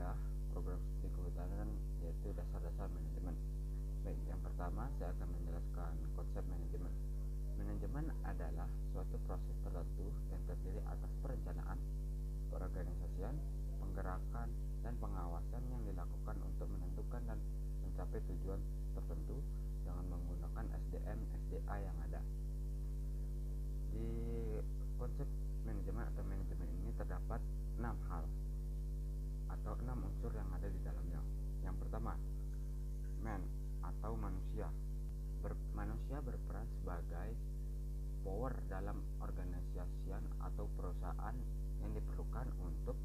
kuliah program studi kehutanan, yaitu dasar-dasar manajemen. Baik, yang pertama saya akan menjelaskan konsep manajemen. Manajemen adalah suatu proses tertentu yang terdiri atas perencanaan, perorganisasian, penggerakan, dan pengawasan yang dilakukan untuk menentukan dan mencapai tujuan tertentu dengan menggunakan SDM, SDA yang ada. Di konsep manajemen atau manajemen ini terdapat 6 hal atau 6 unsur yang ada di dalamnya. Yang pertama, man atau manusia. Manusia berperan sebagai power dalam organisasi atau perusahaan yang diperlukan untuk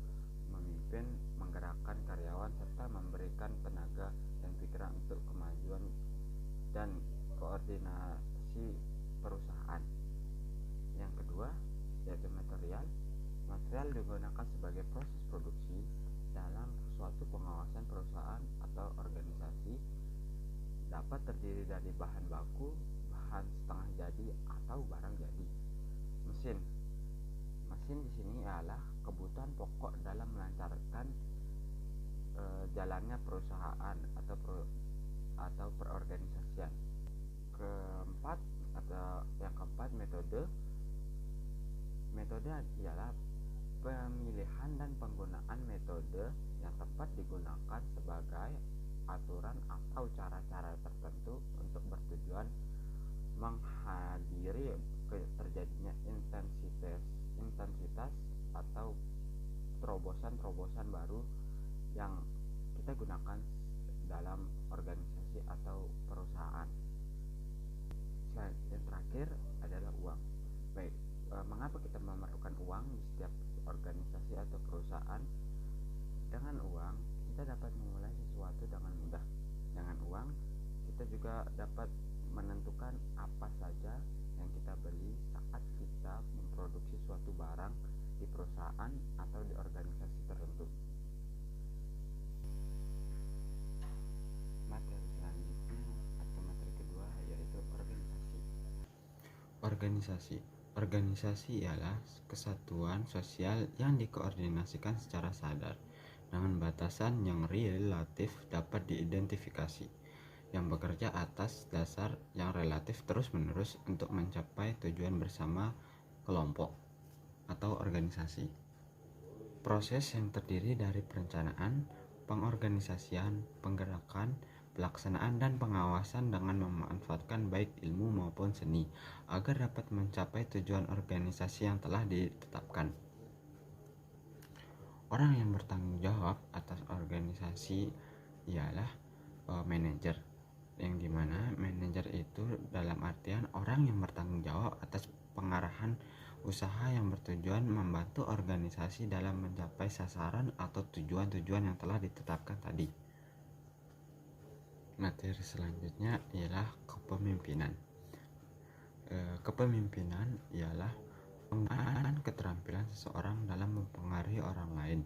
memimpin, menggerakkan karyawan, serta memberikan tenaga dan pikiran untuk kemajuan dan koordinasi perusahaan. Yang kedua, yaitu material. Material digunakan sebagai proses produksi dalam suatu pengawasan perusahaan atau organisasi, dapat terdiri dari bahan baku, bahan setengah jadi, atau barang jadi. Mesin. Mesin di sini adalah kebutuhan pokok dalam melancarkan jalannya perusahaan atau perorganisasian. Yang keempat, metode. Metode ialah pemilihan dan penggunaan metode yang tepat digunakan sebagai aturan atau cara-cara tertentu untuk bertujuan menghadiri terjadinya intensitas atau terobosan-terobosan baru yang kita gunakan dalam organisasi atau perusahaan. Yang terakhir adalah uang. Baik, mengapa kita memerlukan uang di setiap organisasi atau perusahaan? Dengan uang kita dapat memulai sesuatu dengan mudah. Dengan uang kita juga dapat menentukan apa saja yang kita beli saat kita memproduksi suatu barang di perusahaan atau di organisasi tertentu. Materi selanjutnya atau materi kedua yaitu organisasi. Organisasi ialah kesatuan sosial yang dikoordinasikan secara sadar dengan batasan yang relatif dapat diidentifikasi, yang bekerja atas dasar yang relatif terus-menerus untuk mencapai tujuan bersama kelompok atau organisasi. Proses yang terdiri dari perencanaan, pengorganisasian, penggerakan, pelaksanaan, dan pengawasan dengan memanfaatkan baik ilmu maupun seni agar dapat mencapai tujuan organisasi yang telah ditetapkan. Orang yang bertanggung jawab atas organisasi ialah manajer, yang dimana manajer itu dalam artian orang yang bertanggung jawab atas pengarahan usaha yang bertujuan membantu organisasi dalam mencapai sasaran atau tujuan-tujuan yang telah ditetapkan tadi. Materi selanjutnya ialah kepemimpinan. Kepemimpinan ialah penggunaan keterampilan seseorang dalam mempengaruhi orang lain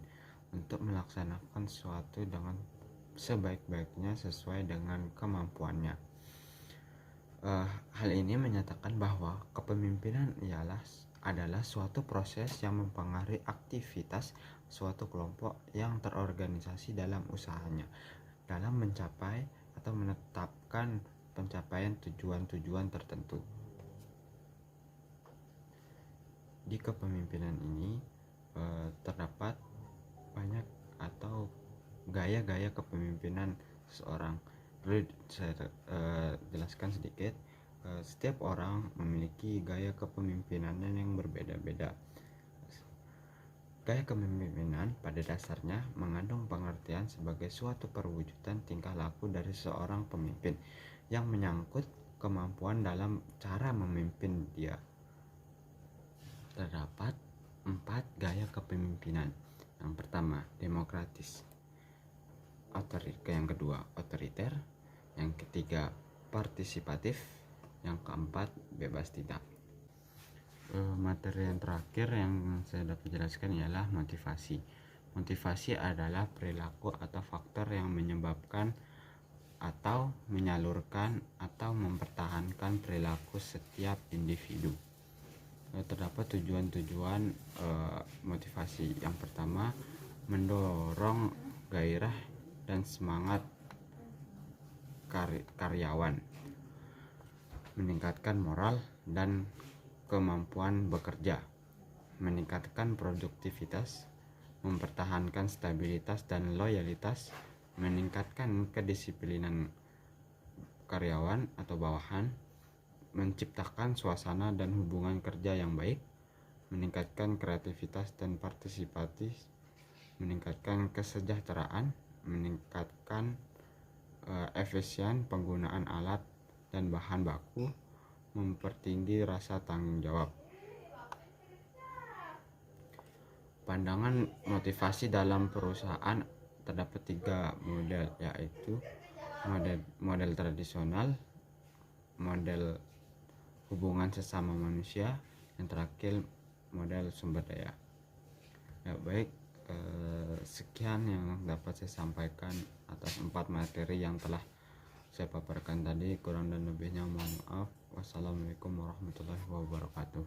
untuk melaksanakan sesuatu dengan sebaik-baiknya sesuai dengan kemampuannya. Hal ini menyatakan bahwa kepemimpinan adalah suatu proses yang mempengaruhi aktivitas suatu kelompok yang terorganisasi dalam usahanya dalam mencapai atau menetapkan pencapaian tujuan-tujuan tertentu. Di kepemimpinan ini terdapat banyak atau gaya-gaya kepemimpinan seseorang. Perlu saya jelaskan sedikit. Setiap orang memiliki gaya kepemimpinannya yang berbeda-beda. Gaya kepemimpinan pada dasarnya mengandung pengertian sebagai suatu perwujudan tingkah laku dari seorang pemimpin yang menyangkut kemampuan dalam cara memimpin dia. Terdapat 4 gaya kepemimpinan. Yang pertama, demokratis. Yang kedua, otoriter. Yang ketiga, partisipatif. Yang keempat, bebas tidak. Materi yang terakhir yang saya dapat jelaskan ialah motivasi. Motivasi adalah perilaku atau faktor yang menyebabkan atau menyalurkan atau mempertahankan perilaku setiap individu. Terdapat tujuan-tujuan motivasi. Yang pertama, mendorong gairah dan semangat karyawan, meningkatkan moral dan kemampuan bekerja, meningkatkan produktivitas, mempertahankan stabilitas dan loyalitas, meningkatkan kedisiplinan karyawan atau bawahan, menciptakan suasana dan hubungan kerja yang baik, meningkatkan kreativitas dan partisipatif, meningkatkan kesejahteraan, meningkatkan efisien penggunaan alat dan bahan baku, mempertinggi rasa tanggung jawab. Pandangan motivasi dalam perusahaan terdapat 3 model, yaitu model tradisional, model hubungan sesama manusia, yang terakhir model sumber daya. Ya baik, sekian yang dapat saya sampaikan atas 4 materi yang telah saya paparkan tadi. Kurang dan lebihnya mohon maaf. Wassalamualaikum warahmatullahi wabarakatuh.